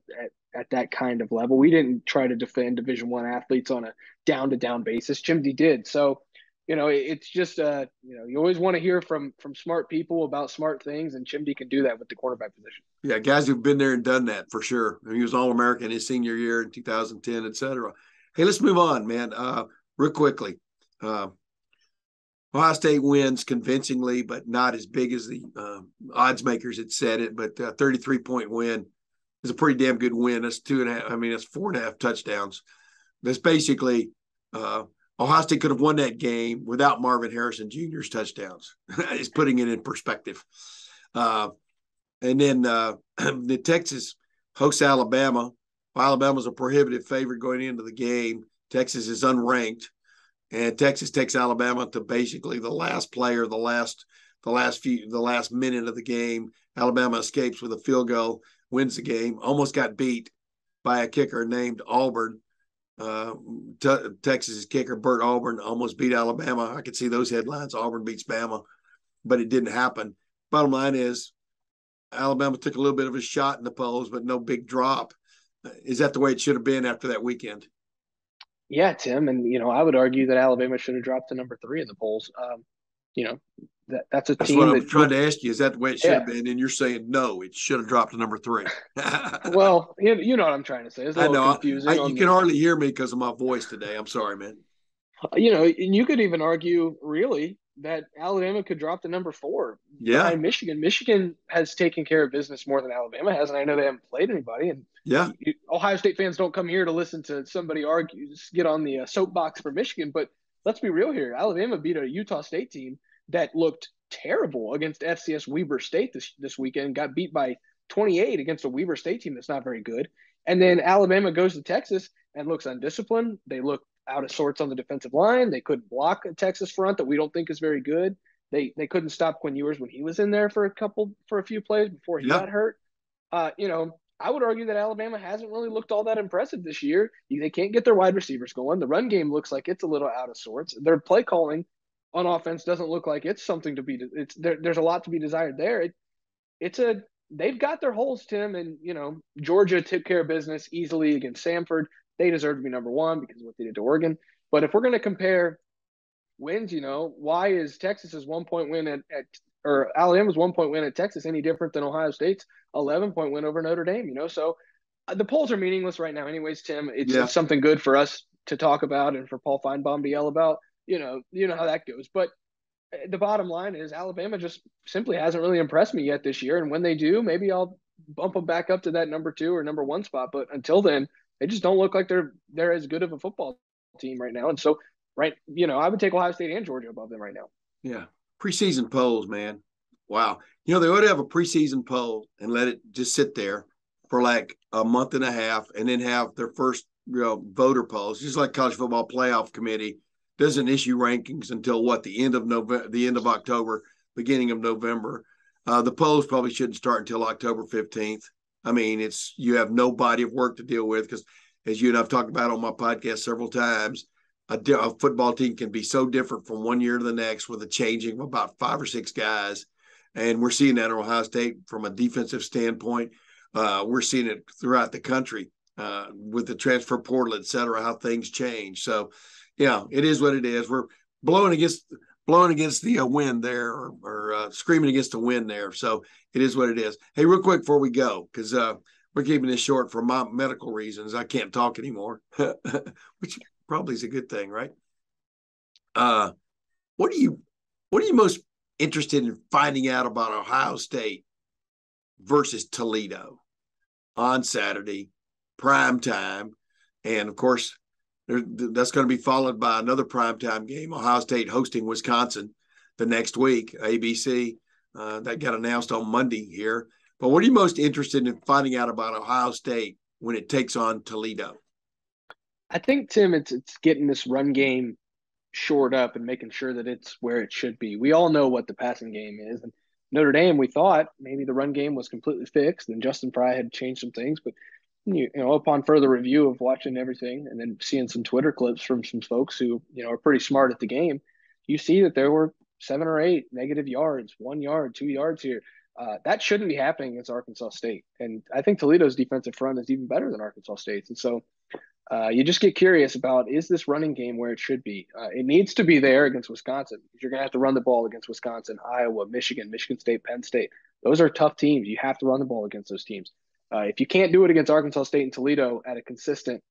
at that kind of level. We didn't try to defend Division I athletes on a down-to-down basis. Chimdi did. So, it's just, you always want to hear from smart people about smart things, and Chimdi can do that with the cornerback position. Yeah, guys who've been there and done that for sure. He was All-American his senior year in 2010, et cetera. Hey, let's move on, man, real quickly. Ohio State wins convincingly, but not as big as the odds makers had said it, but 33-point win is a pretty damn good win. That's 2.5. That's 4.5 touchdowns. That's basically Ohio State could have won that game without Marvin Harrison Jr.'s touchdowns. It's putting it in perspective. And then the Texas hosts Alabama. Alabama's a prohibitive favorite going into the game. Texas is unranked, and Texas takes Alabama to basically the last player, the last minute of the game. Alabama escapes with a field goal, wins the game. Almost got beat by a kicker named Auburn. Texas's kicker Bert Auburn almost beat Alabama. I could see those headlines. Auburn beats Bama, but it didn't happen. Bottom line is Alabama took a little bit of a shot in the polls, but no big drop. Is that the way it should have been after that weekend? Yeah, Tim, and I would argue that Alabama should have dropped to number 3 in the polls. That's a team. What I'm trying to ask you. Is that the way it should have been? And you're saying no, it should have dropped to number 3. Well, you know what I'm trying to say. It's a little confusing. You can hardly hear me because of my voice today. I'm sorry, man. And you could even argue, really, that Alabama could drop to number 4 behind Michigan. Michigan has taken care of business more than Alabama has, and I know they haven't played anybody. And Ohio State fans don't come here to listen to somebody argue, just get on the soapbox for Michigan. But let's be real here. Alabama beat a Utah State team that looked terrible against FCS Weber State this weekend, got beat by 28 against a Weber State team that's not very good. And then Alabama goes to Texas and looks undisciplined. They look out of sorts on the defensive line. They couldn't block a Texas front that we don't think is very good. They couldn't stop Quinn Ewers when he was in there for a few plays before he got hurt. I would argue that Alabama hasn't really looked all that impressive this year. They can't get their wide receivers going. The run game looks like it's a little out of sorts. Their play calling on offense doesn't look like it's something to be. There's a lot to be desired there. They've got their holes, Tim, and Georgia took care of business easily against Samford. They deserve to be number 1 because of what they did to Oregon. But if we're going to compare wins, why is Texas's 1-point win or Alabama's 1-point win at Texas any different than Ohio State's 11-point win over Notre Dame? So the polls are meaningless right now, anyways. Tim, it's something good for us to talk about and for Paul Feinbaum to yell about. You know how that goes. But the bottom line is Alabama just simply hasn't really impressed me yet this year. And when they do, maybe I'll bump them back up to that number 2 or number 1 spot. But until then, they just don't look like they're as good of a football team right now. And so, I would take Ohio State and Georgia above them right now. Yeah. Preseason polls, man. Wow. They ought to have a preseason poll and let it just sit there for like a month and a half and then have their first voter polls, just like College Football Playoff Committee doesn't issue rankings until the end of November, the end of October, beginning of November. The polls probably shouldn't start until October 15th. I mean, you have no body of work to deal with because, as you and I've talked about on my podcast several times, a football team can be so different from one year to the next with a changing of about 5 or 6 guys. And we're seeing that in Ohio State from a defensive standpoint. We're seeing it throughout the country with the transfer portal, et cetera, how things change. So, yeah, it is what it is. We're blowing against the wind there or screaming against the wind there. So it is what it is. Hey, real quick before we go, because we're keeping this short for my medical reasons. I can't talk anymore, which probably is a good thing, right? What are you most interested in finding out about Ohio State versus Toledo on Saturday, prime time? And of course, that's going to be followed by another primetime game, Ohio State hosting Wisconsin the next week, ABC. That got announced on Monday here. But what are you most interested in finding out about Ohio State when it takes on Toledo? I think, Tim, it's getting this run game shored up and making sure that it's where it should be. We all know what the passing game is. And Notre Dame, we thought maybe the run game was completely fixed and Justin Fry had changed some things. But, upon further review of watching everything and then seeing some Twitter clips from some folks who, are pretty smart at the game, you see that there were 7 or 8 negative yards, 1 yard, 2 yards here. That shouldn't be happening against Arkansas State. And I think Toledo's defensive front is even better than Arkansas State's. And so you just get curious about, is this running game where it should be? It needs to be there against Wisconsin. You're going to have to run the ball against Wisconsin, Iowa, Michigan State, Penn State. Those are tough teams. You have to run the ball against those teams. If you can't do it against Arkansas State and Toledo at a consistent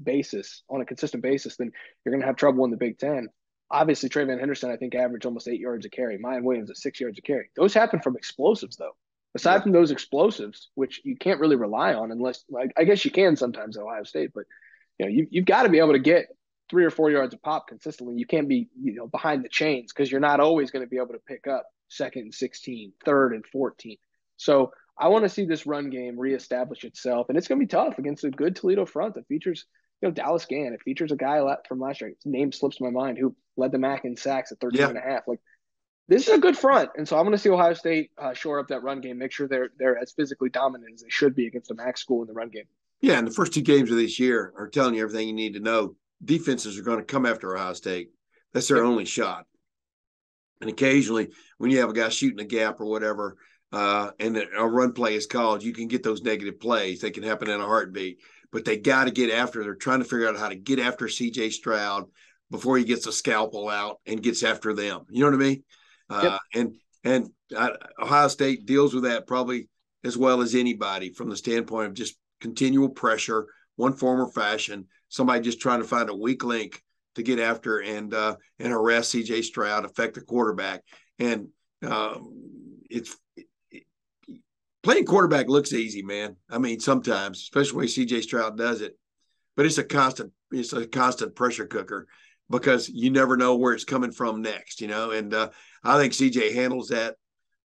basis, then you're going to have trouble in the Big Ten. Obviously, Trayvon Henderson, I think, averaged almost 8 yards a carry. Mayan Williams at 6 yards a carry. Those happen from explosives, though. Aside from those explosives, which you can't really rely on unless, I guess you can sometimes at Ohio State, but you've got to be able to get 3 or 4 yards of pop consistently. You can't be behind the chains because you're not always going to be able to pick up 2nd and 16, 3rd and 14. So I want to see this run game reestablish itself, and it's going to be tough against a good Toledo front that features Dallas Gann. It features a guy from last year. His name slips my mind, who led the MAC in sacks at 13 and a half. This is a good front, and so I'm going to see Ohio State shore up that run game, make sure they're as physically dominant as they should be against a MAC school in the run game. Yeah, and the first 2 games of this year are telling you everything you need to know. Defenses are going to come after Ohio State. That's their only shot. And occasionally, when you have a guy shooting a gap or whatever, and a run play is called, you can get those negative plays. They can happen in a heartbeat. But they got to get after. They're trying to figure out how to get after C.J. Stroud before he gets a scalpel out and gets after them. You know what I mean? And Ohio State deals with that probably as well as anybody from the standpoint of just continual pressure, one form or fashion, somebody just trying to find a weak link to get after and harass C.J. Stroud, affect the quarterback. And playing quarterback looks easy, man. I mean, sometimes, especially the way C.J. Stroud does it, but it's a constant pressure cooker because you never know where it's coming from next, and I think CJ handles that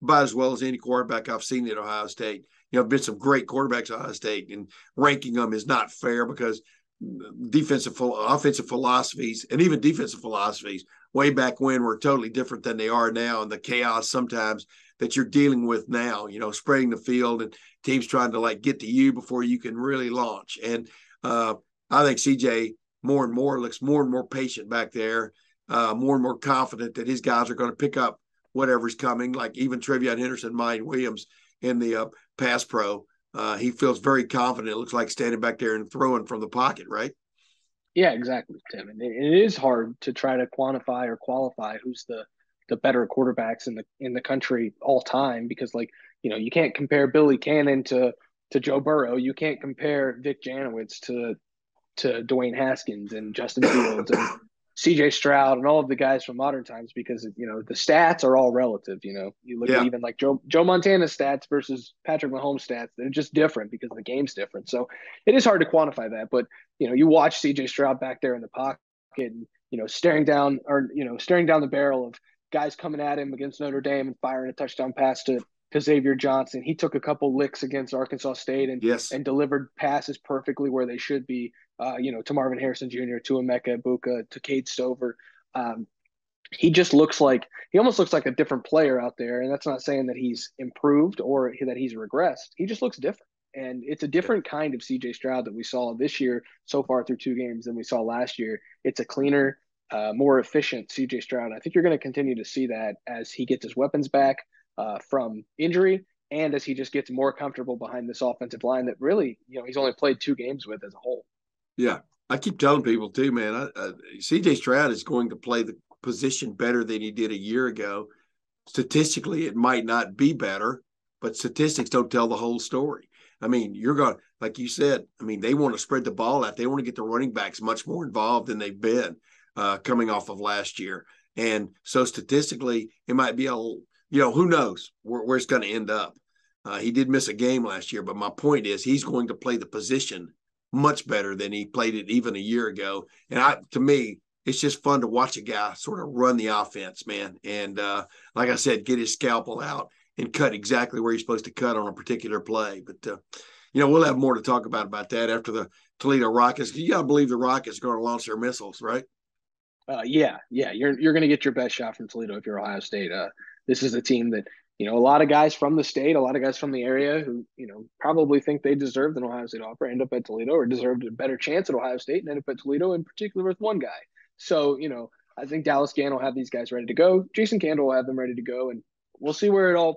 about as well as any quarterback I've seen at Ohio State. Been some great quarterbacks at Ohio State, and ranking them is not fair because offensive philosophies and even defensive philosophies way back when were totally different than they are now, and the chaos sometimes that you're dealing with now, spreading the field and teams trying to get to you before you can really launch. And I think CJ more and more looks more and more patient back there, more and more confident that his guys are going to pick up whatever's coming, like even Trayvon Henderson, Mayan Williams in the pass pro. He feels very confident. It looks like standing back there and throwing from the pocket, right? Yeah, exactly, Tim. And it is hard to try to quantify or qualify who's the better quarterbacks in the country all time because, you can't compare Billy Cannon to Joe Burrow. You can't compare Vic Janowitz to Dwayne Haskins and Justin Fields and CJ Stroud and all of the guys from modern times, because the stats are all relative. You look at even like Joe Montana's stats versus Patrick Mahomes' stats; they're just different because the game's different. So it is hard to quantify that. But you watch CJ Stroud back there in the pocket, and staring down the barrel of guys coming at him against Notre Dame and firing a touchdown pass to Xavier Johnson. He took a couple licks against Arkansas State and delivered passes perfectly where they should be. To Marvin Harrison Jr., to Emeka Egbuka, to Cade Stover. He almost looks like a different player out there. And that's not saying that he's improved or that he's regressed. He just looks different. And it's a different kind of CJ Stroud that we saw this year so far through 2 games than we saw last year. It's a cleaner, more efficient CJ Stroud. I think you're going to continue to see that as he gets his weapons back from injury, and as he just gets more comfortable behind this offensive line that really, he's only played 2 games with as a whole. Yeah, I keep telling people too, man, CJ Stroud is going to play the position better than he did a year ago. Statistically, it might not be better, but statistics don't tell the whole story. I mean, you're going to, like you said, they want to spread the ball out. They want to get the running backs much more involved than they've been coming off of last year. And so statistically, it might be who knows where it's going to end up. He did miss a game last year, but my point is he's going to play the position much better than he played it even a year ago. And to me, it's just fun to watch a guy sort of run the offense, man. And like I said, get his scalpel out and cut exactly where he's supposed to cut on a particular play. But, we'll have more to talk about that after the Toledo Rockets. You got to believe the Rockets are going to launch their missiles, right? Yeah. You're going to get your best shot from Toledo if you're Ohio State. This is a team that, a lot of guys from the state, a lot of guys from the area who, probably think they deserved an Ohio State offer, end up at Toledo, or deserved a better chance at Ohio State and end up at Toledo, in particular with one guy. So, I think Dallas Gann will have these guys ready to go. Jason Candle will have them ready to go. And we'll see how it all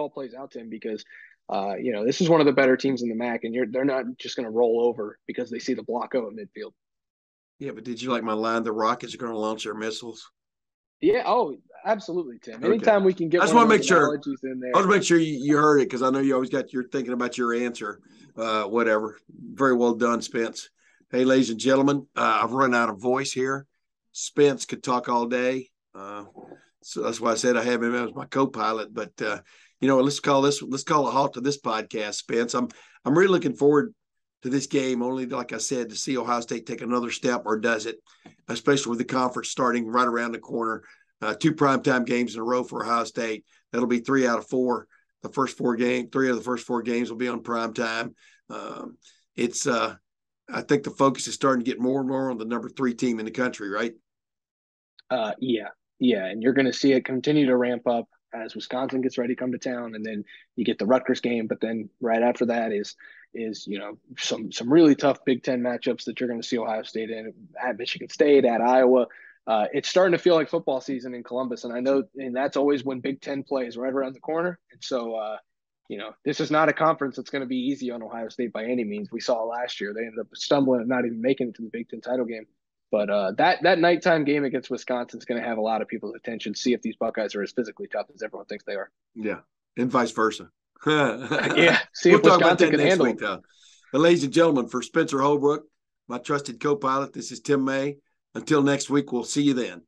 plays out to him, because, this is one of the better teams in the MAC, and they're not just going to roll over because they see the block out in midfield. Yeah, but did you like my line? The Rockets are going to launch their missiles. Yeah. Oh, absolutely, Tim. Anytime we can get, I just want to make sure. In there. I want to make sure you heard it, because I know you always you're thinking about your answer. Whatever. Very well done, Spence. Hey, ladies and gentlemen, I've run out of voice here. Spence could talk all day, so that's why I said I have him as my co-pilot. But let's call a halt to this podcast, Spence. I'm really looking forward to this game, only, like I said, to see Ohio State take another step, or does it, especially with the conference starting right around the corner. 2 primetime games in a row for Ohio State. That'll be 3 out of 4. The first 4 games, 3 of the first 4 games will be on primetime. I think the focus is starting to get more and more on the number 3 team in the country, right? Yeah. And you're going to see it continue to ramp up as Wisconsin gets ready to come to town, and then you get the Rutgers game. But then right after that is some really tough Big Ten matchups that you're going to see Ohio State in, at Michigan State, at Iowa. It's starting to feel like football season in Columbus, and I know, and that's always when Big Ten plays right around the corner. And so, this is not a conference that's going to be easy on Ohio State by any means. We saw last year they ended up stumbling and not even making it to the Big Ten title game. But that nighttime game against Wisconsin is going to have a lot of people's attention. See if these Buckeyes are as physically tough as everyone thinks they are. Yeah, and vice versa. Yeah, see if Wisconsin can handle it. But ladies and gentlemen, for Spencer Holbrook, my trusted co-pilot, this is Tim May. Until next week, we'll see you then.